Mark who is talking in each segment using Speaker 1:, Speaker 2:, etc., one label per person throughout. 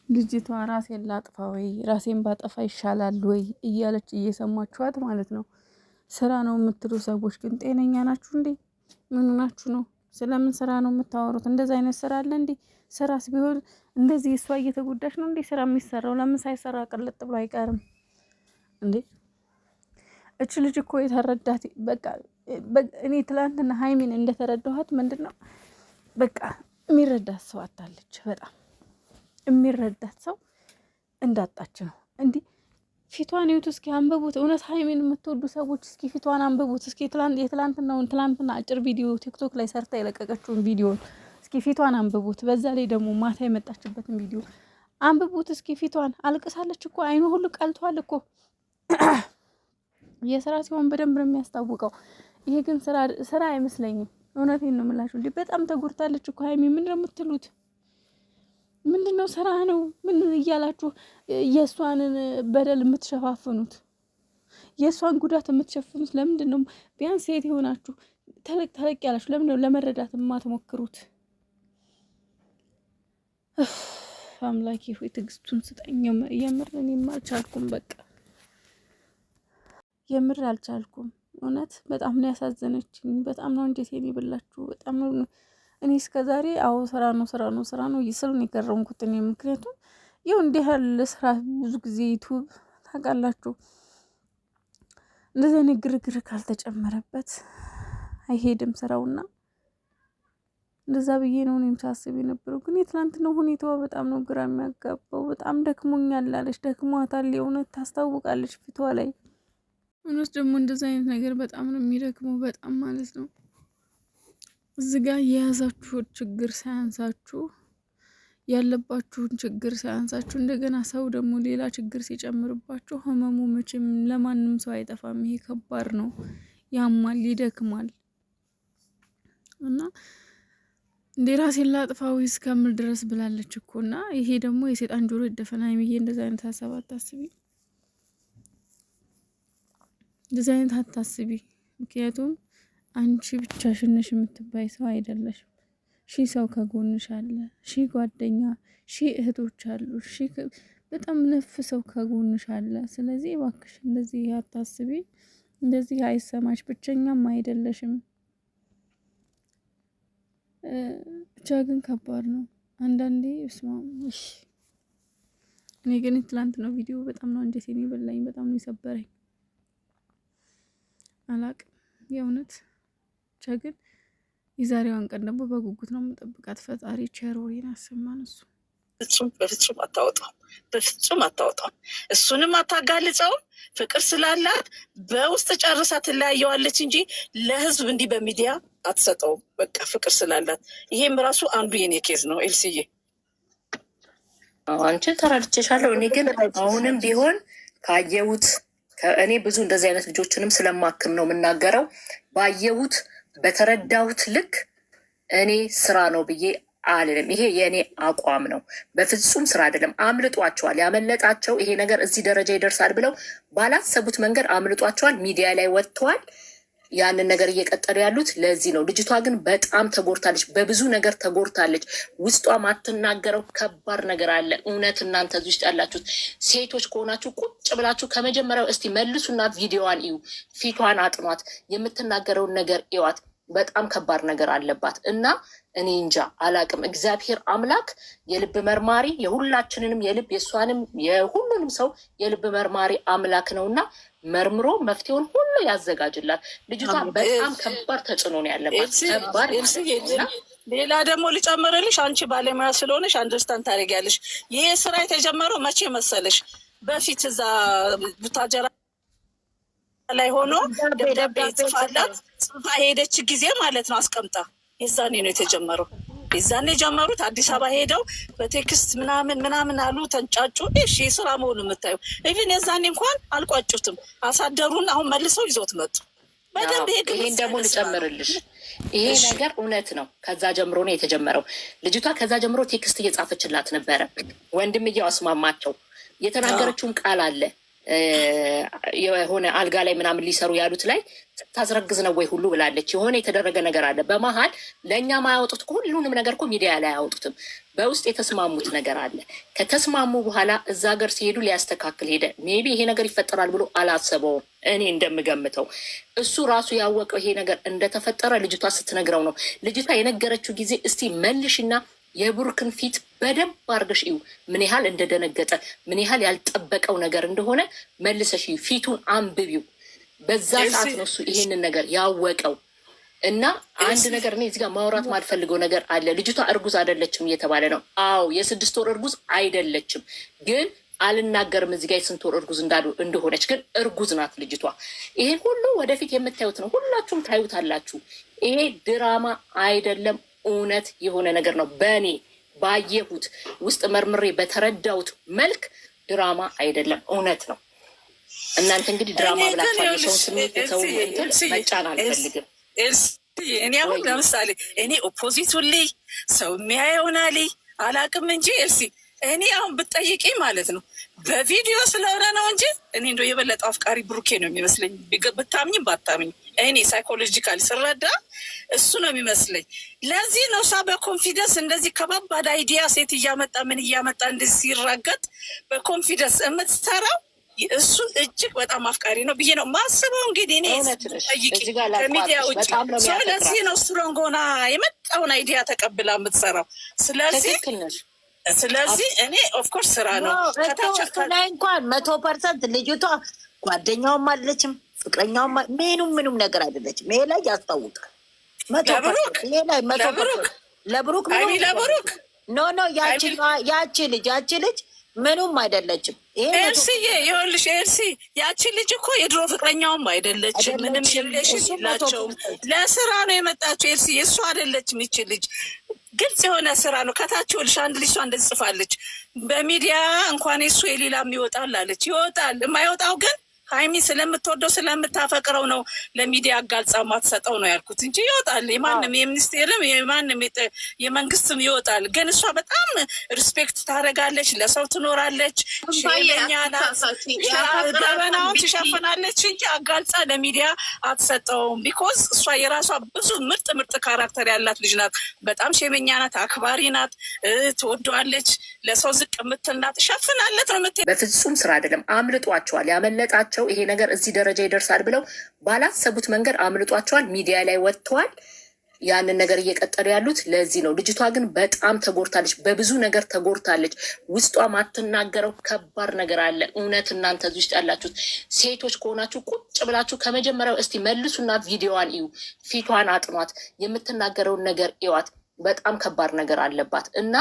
Speaker 1: ልጅቷ ራሴን ላጥፋ ወይ ራሴን ባጠፋ ይሻላል ወይ እያለች እየሰማችኋት ማለት ነው። ስራ ነው የምትሉ ሰዎች ግን ጤነኛ ናችሁ እንዴ? ምን ናችሁ ነው? ስለምን ስራ ነው የምታወሩት? እንደዚህ አይነት ስራ አለ እንዴ? ስራስ ቢሆን እንደዚህ እሷ እየተጎዳች ነው እንዴ ስራ የሚሰራው? ለምን ሳይሰራ ቅልጥ ብሎ አይቀርም እንዴ? እች ልጅ እኮ የተረዳት በቃ እኔ ትላንትና ሀይሚን እንደተረዳኋት ምንድነው በቃ የሚረዳት ሰው አታለች። በጣም የሚረዳት ሰው እንዳጣች ነው። እንዲህ ፊቷን ይዩት እስኪ አንብቡት። እውነት ሀይሚን የምትወዱ ሰዎች እስኪ ፊቷን አንብቡት እስኪ። ትላንትና አጭር ቪዲዮ ቲክቶክ ላይ ሰርታ የለቀቀችውን ቪዲዮ እስኪ ፊቷን አንብቡት። በዛ ላይ ደግሞ ማታ የመጣችበትን ቪዲዮ አንብቡት እስኪ። ፊቷን አልቅሳለች እኮ አይኑ ሁሉ ቀልቷል እኮ። የስራ ሲሆን በደንብ ነው የሚያስታውቀው። ይሄ ግን ስራ አይመስለኝም። እውነቴን ነው የምላችሁ። እንዴ በጣም ተጎድታለች እኮ ሀይሚ። ምንድን ነው የምትሉት? ምንድነው ስራ ነው ምን እያላችሁ የእሷንን በደል የምትሸፋፍኑት? የእሷን ጉዳት የምትሸፍኑት ለምንድን ነው? ቢያንስ ሴት የሆናችሁ ተለቅ ያላችሁ ለምንድን ነው ለመረዳት የማትሞክሩት? አምላኬ ሆይ ትዕግስቱን ስጠኝ። የምር እኔም አልቻልኩም። በቃ የምር አልቻልኩም። እውነት በጣም ነው ያሳዘነችኝ። በጣም ነው እንጀቴን የበላችሁ። በጣም ነው እኔ እስከዛሬ አዎ ስራ ነው ይስል ነው የገረምኩት እኔ። ምክንያቱም ይኸው እንዲህ ያለ ስራ ብዙ ጊዜ ዩቱብ ታውቃላችሁ እንደዚህ አይነት ግርግር ካልተጨመረበት አይሄድም ስራውና እንደዛ ብዬ ነው እኔም ሳስብ የነበረው። ግን የትላንትናው ሁኔታዋ በጣም ነው ግራ የሚያጋባው። በጣም ደክሞኛል አለች። ደክሟታል። የእውነት ታስታውቃለች ፊቷ ላይ። እውነት ደግሞ እንደዚህ አይነት ነገር በጣም ነው የሚደክመው። በጣም ማለት ነው። እዚህ ጋር የያዛችሁ ችግር ሳያንሳችሁ ያለባችሁን ችግር ሳያንሳችሁ እንደገና ሰው ደግሞ ሌላ ችግር ሲጨምርባችሁ ህመሙ መቼም ለማንም ሰው አይጠፋም። ይሄ ከባድ ነው፣ ያማል፣ ይደክማል። እና እንደ ራሴን ላጥፋው እስከምል ድረስ ብላለች እኮ። እና ይሄ ደግሞ የሴጣን ጆሮ ይደፈና የሚዬ እንደዛ አይነት ሀሳብ አታስቢ፣ እንደዛ አይነት አታስቢ። ምክንያቱም አንቺ ብቻሽን ነሽ የምትባይ ሰው አይደለሽም። ሺህ ሰው ከጎንሽ አለ፣ ሺህ ጓደኛ፣ ሺህ እህቶች አሉ፣ በጣም ነፍ ሰው ከጎንሽ አለ። ስለዚህ እባክሽ እንደዚህ አታስቢ፣ እንደዚህ አይሰማሽ። ብቸኛም አይደለሽም። ብቻ ግን ከባድ ነው አንዳንዴ። ስማሽ እኔ ግን ትላንት ነው ቪዲዮ በጣም ነው እንጀቴን የበላኝ። በጣም ነው የሰበረኝ። አላቅም የእውነት ብቻ ግን የዛሬዋን ቀን ደግሞ በጉጉት ነው የምጠብቃት። ፈጣሪ ቸሮሪን አሰማን። እሱ
Speaker 2: በፍጹም አታወጣም፣ በፍጹም አታወጣም። እሱንም አታጋልጸውም። ፍቅር ስላላት በውስጥ ጨርሳ ትለያየዋለች እንጂ ለህዝብ እንዲህ በሚዲያ አትሰጠውም። በቃ ፍቅር ስላላት። ይሄም ራሱ አንዱ የኔ ኬዝ ነው። ኤልስዬ
Speaker 3: አንቺን ተረድቼሻለሁ። እኔ ግን አሁንም ቢሆን ካየሁት እኔ ብዙ እንደዚህ አይነት ልጆችንም ስለማክም ነው የምናገረው። ባየሁት በተረዳሁት ልክ እኔ ስራ ነው ብዬ አልልም። ይሄ የእኔ አቋም ነው። በፍጹም ስራ አይደለም። አምልጧቸዋል። ያመለጣቸው ይሄ ነገር እዚህ ደረጃ ይደርሳል ብለው ባላሰቡት መንገድ አምልጧቸዋል። ሚዲያ ላይ ወጥተዋል። ያንን ነገር እየቀጠሉ ያሉት ለዚህ ነው። ልጅቷ ግን በጣም ተጎድታለች። በብዙ ነገር ተጎድታለች። ውስጧ ማትናገረው ከባድ ነገር አለ። እውነት እናንተ እዚህ ውስጥ ያላችሁት ሴቶች ከሆናችሁ ቁጭ ብላችሁ ከመጀመሪያው እስቲ መልሱና ቪዲዮዋን እዩ። ፊቷን አጥኗት። የምትናገረውን ነገር እዋት። በጣም ከባድ ነገር አለባት እና እኔ እንጃ አላቅም። እግዚአብሔር አምላክ የልብ መርማሪ፣ የሁላችንንም የልብ የእሷንም የሁሉንም ሰው የልብ መርማሪ አምላክ ነውና መርምሮ መፍትሄውን ሁሉ ያዘጋጅላል። ልጅቷ በጣም ከባድ ተጽዕኖ ነው ያለባት። ከባድ
Speaker 2: ሌላ ደግሞ ልጨምርልሽ፣ አንቺ ባለሙያ ስለሆነሽ አንደርስታንድ ታደርጊያለሽ። ይሄ ስራ የተጀመረው መቼ መሰለሽ? በፊት እዛ ቡታጀራ ላይ ሆኖ ደብዳቤ ጽፋላት ጽፋ ሄደች ጊዜ ማለት ነው አስቀምጣ። የዛኔ ነው የተጀመረው። የዛኔ የጀመሩት አዲስ አበባ ሄደው በቴክስት ምናምን አሉ፣ ተንጫጩ። እሺ ስራ መሆኑ የምታዩ ኢቭን የዛኔ እንኳን አልቋጩትም። አሳደሩን። አሁን መልሰው ይዞት መጡ። በደንብ
Speaker 3: ይሄን ደግሞ ልጨምርልሽ፣ ይሄ ነገር እውነት ነው። ከዛ ጀምሮ ነው የተጀመረው። ልጅቷ ከዛ ጀምሮ ቴክስት እየጻፈችላት ነበረ። ወንድምየው አስማማቸው የተናገረችውን ቃል አለ። የሆነ አልጋ ላይ ምናምን ሊሰሩ ያሉት ላይ ታስረግዝ ነው ወይ ሁሉ ብላለች። የሆነ የተደረገ ነገር አለ በመሀል። ለእኛ ማያወጡት ሁሉንም ነገር እኮ ሚዲያ ላይ አያወጡትም። በውስጥ የተስማሙት ነገር አለ። ከተስማሙ በኋላ እዛ ሀገር ሲሄዱ ሊያስተካክል ሄደ። ሜቢ ይሄ ነገር ይፈጠራል ብሎ አላሰበውም። እኔ እንደምገምተው እሱ ራሱ ያወቀው ይሄ ነገር እንደተፈጠረ ልጅቷ ስትነግረው ነው። ልጅቷ የነገረችው ጊዜ እስቲ መልሽና የብሩክን ፊት በደንብ አድርገሽ እዩ። ምን ያህል እንደደነገጠ ምን ያህል ያልጠበቀው ነገር እንደሆነ መልሰሽ እዩ። ፊቱን አንብቢው። በዛ ሰዓት ነው እሱ ይሄንን ነገር ያወቀው። እና አንድ ነገር እኔ እዚህ ጋር ማውራት ማልፈልገው ነገር አለ። ልጅቷ እርጉዝ አይደለችም እየተባለ ነው። አዎ የ6 ወር እርጉዝ አይደለችም፣ ግን አልናገርም እዚህ ጋር የ8 ወር እርጉዝ እንደሆነች፣ ግን እርጉዝ ናት ልጅቷ። ይሄን ሁሉ ወደፊት የምታዩት ነው። ሁላችሁም ታዩታላችሁ። ይሄ ድራማ አይደለም፣ እውነት የሆነ ነገር ነው። በእኔ ባየሁት ውስጥ መርምሬ በተረዳሁት መልክ ድራማ አይደለም፣ እውነት ነው። እናንተ እንግዲህ ድራማ ብላችኋል። የሰውን ስሜት የሰውን እንትን መጫን አልፈልግም።
Speaker 2: እኔ አሁን ለምሳሌ እኔ ኦፖዚቱን ላይ ሰው የሚያየውና ላይ አላቅም እንጂ እኔ አሁን ብትጠይቂ ማለት ነው በቪዲዮ ስለሆነ ነው እንጂ እኔ እንደው የበለጠው አፍቃሪ ብሩኬ ነው የሚመስለኝ። ብታምኝም ባታምኝም እኔ ሳይኮሎጂካሊ ስረዳ እሱ ነው የሚመስለኝ። ለዚህ ነው እሷ በኮንፊደንስ እንደዚህ ከባባድ አይዲያ ሴት እያመጣ ምን እያመጣ እንደዚህ ሲራገጥ በኮንፊደንስ የምትሰራው። እሱ እጅግ በጣም አፍቃሪ ነው ብዬ ነው ማስበው። እንግዲህ እኔ ጠይቂ ከሚዲያ ውጭ ሰው ለዚህ ነው ስትሮንግ ሆና የመጣውን አይዲያ ተቀብላ የምትሰራው። ስለዚህ እኔ ኦፍኮርስ ስራ ነው
Speaker 4: ላይ እንኳን 100% ልጅቷ ጓደኛውም አለችም ፍቅረኛውም ምኑም ነገር አይደለችም። ይሄ ላይ ያስታውቃል። 100% ይሄ ላይ 100% ለብሩክ ኖ ያቺ ልጅ ምኑም አይደለችም።
Speaker 2: ኤልሲዬ ይኸውልሽ ኤልሲ ያቺ ልጅ እኮ የድሮ ፍቅረኛውም አይደለችም። ምንም ሪሌሽን የላቸውም። ለስራ ነው የመጣችው። ኤልሲ እሱ አይደለችም። ይቺ ልጅ ግልጽ የሆነ ስራ ነው። ከታች ይኸውልሽ አንድ ልጅ እሷ እንደዚህ ጽፋለች። በሚዲያ እንኳን የሱ የሌላም ይወጣል አለች። ይወጣል። የማይወጣው ግን ሀይሚ ስለምትወደው ስለምታፈቅረው ነው ለሚዲያ አጋልጻ ማትሰጠው ነው ያልኩት እንጂ ይወጣል። የማንም የሚኒስቴርም የማንም የመንግስትም ይወጣል። ግን እሷ በጣም ሪስፔክት ታደርጋለች፣ ለሰው ትኖራለች፣ ገበናውን ትሸፍናለች እንጂ አጋልጻ ለሚዲያ አትሰጠውም። ቢኮዝ እሷ የራሷ ብዙ ምርጥ ካራክተር ያላት ልጅ ናት። በጣም ሸመኛ ናት፣ አክባሪ ናት፣ ትወደዋለች፣ ለሰው ዝቅ የምትል ናት። ሸፍናለት ነው የምትሄድ።
Speaker 3: በፍጹም ስራ አይደለም። አምልጧቸዋል። ያመለጣቸው ይሄ ነገር እዚህ ደረጃ ይደርሳል ብለው ባላሰቡት መንገድ አምልጧቸዋል። ሚዲያ ላይ ወጥተዋል። ያንን ነገር እየቀጠሉ ያሉት ለዚህ ነው። ልጅቷ ግን በጣም ተጎድታለች፣ በብዙ ነገር ተጎድታለች። ውስጧ ማትናገረው ከባድ ነገር አለ። እውነት እናንተ እዚህ ውስጥ ያላችሁት ሴቶች ከሆናችሁ ቁጭ ብላችሁ ከመጀመሪያው እስቲ መልሱና ቪዲዮዋን እዩ፣ ፊቷን አጥኗት፣ የምትናገረውን ነገር እዋት። በጣም ከባድ ነገር አለባት እና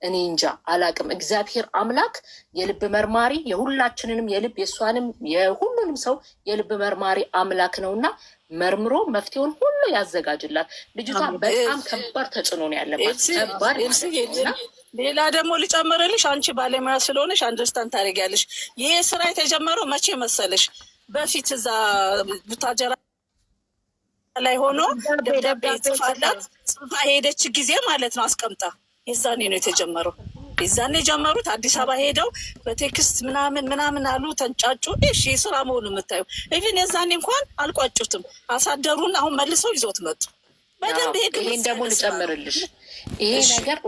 Speaker 3: እኔ እንጃ አላቅም። እግዚአብሔር አምላክ የልብ መርማሪ የሁላችንንም የልብ የእሷንም የሁሉንም ሰው የልብ መርማሪ አምላክ ነው እና መርምሮ መፍትሄውን ሁሉ ያዘጋጅላት። ልጅቷ በጣም ከባድ ተጽዕኖ ነው ያለባት። ከባድ
Speaker 2: ሌላ ደግሞ ልጨምርልሽ፣ አንቺ ባለሙያ ስለሆነሽ አንደርስታንድ ታደርጊያለሽ። ይሄ ስራ የተጀመረው መቼ መሰለሽ? በፊት እዛ ቡታጀራ ላይ ሆኖ ደብዳቤ ጽፋላት ጽፋ ሄደች ጊዜ ማለት ነው አስቀምጣ። የዛኔ ነው የተጀመረው። የዛኔ የጀመሩት አዲስ አበባ ሄደው በቴክስት ምናምን አሉ፣ ተንጫጩ። እሺ ስራ መሆኑ የምታየው ኢቭን የዛኔ እንኳን አልቋጩትም። አሳደሩን። አሁን መልሰው ይዞት መጡ። በደንብ
Speaker 3: ይሄን ደግሞ ልጨምርልሽ ይሄ ነገር